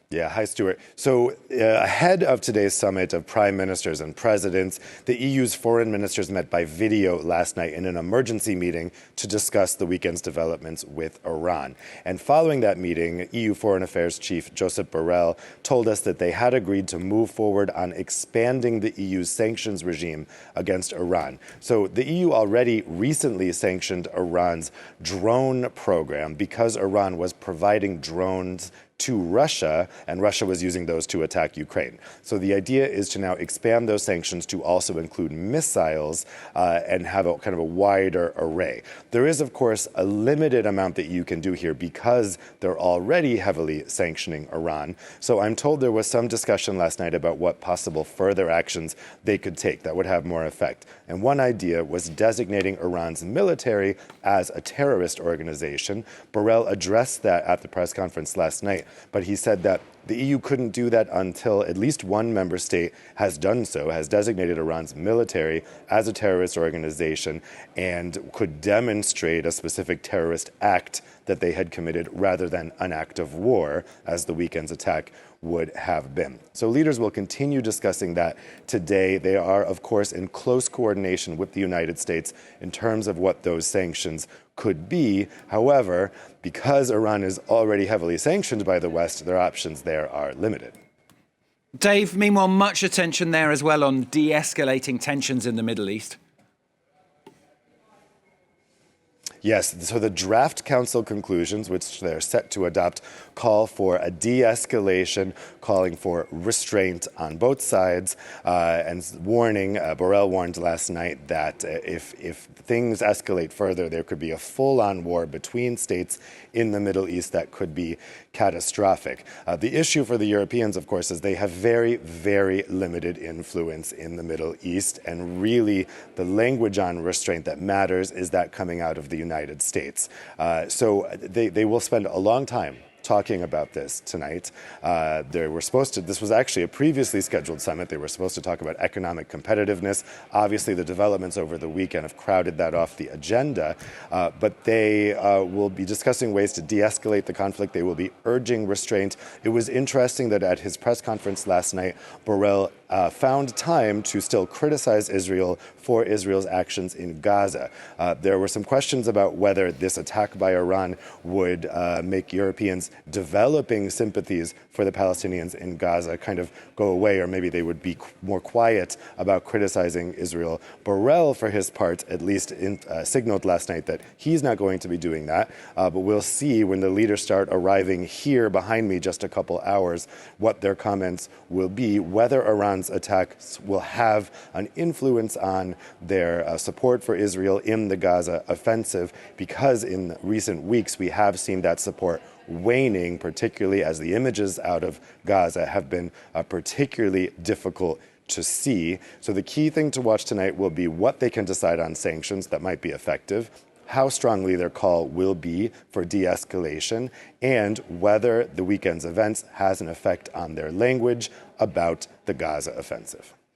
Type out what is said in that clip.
Yeah, hi, Stuart. So ahead of today's summit of prime ministers and presidents, the EU's foreign ministers met by video last night in an emergency meeting to discuss the weekend's developments with Iran. And following that meeting, EU Foreign Affairs Chief Josep Borrell told us that they had agreed to move forward on expanding the EU's sanctions regime against Iran. So the EU already recently sanctioned Iran's drone program because Iran was providing drones to Russia, and Russia was using those to attack Ukraine. So the idea is to now expand those sanctions to also include missiles and have a kind of a wider array. There is, of course, a limited amount that you can do here because they're already heavily sanctioning Iran. So I'm told there was some discussion last night about what possible further actions they could take that would have more effect. And one idea was designating Iran's military as a terrorist organization. Borrell addressed that at the press conference last night. But he said that the EU couldn't do that until at least one member state has done so, has designated Iran's military as a terrorist organization and could demonstrate a specific terrorist act that they had committed rather than an act of war, as the weekend's attack would have been. So leaders will continue discussing that today. They are, of course, in close coordination with the United States in terms of what those sanctions could be. However, because Iran is already heavily sanctioned by the West, their options there are limited. Dave, meanwhile, much attention there as well on de-escalating tensions in the Middle East. Yes, so the draft council conclusions, which they're set to adopt, call for a de-escalation, calling for restraint on both sides, and warning, Borrell warned last night that if things escalate further, there could be a full-on war between states in the Middle East that could be catastrophic. The issue for the Europeans, of course, is they have very, very limited influence in the Middle East, and really the language on restraint that matters is that coming out of the United States. So they will spend a long time talking about this tonight. This was actually a previously scheduled summit. They were supposed to talk about economic competitiveness. Obviously, the developments over the weekend have crowded that off the agenda, but they will be discussing ways to de-escalate the conflict. They will be urging restraint. It was interesting that at his press conference last night, Borrell found time to still criticize Israel for Israel's actions in Gaza. There were some questions about whether this attack by Iran would make Europeans developing sympathies for the Palestinians in Gaza kind of go away, or maybe they would be more quiet about criticizing Israel. Borrell, for his part, at least signaled last night that he's not going to be doing that, but we'll see when the leaders start arriving here behind me just a couple hours what their comments will be, whether Iran's attacks will have an influence on their support for Israel in the Gaza offensive, because in recent weeks we have seen that support waning, particularly as the images out of Gaza have been particularly difficult to see. So the key thing to watch tonight will be what they can decide on sanctions that might be effective, how strongly their call will be for de-escalation, and whether the weekend's events has an effect on their language about the Gaza offensive.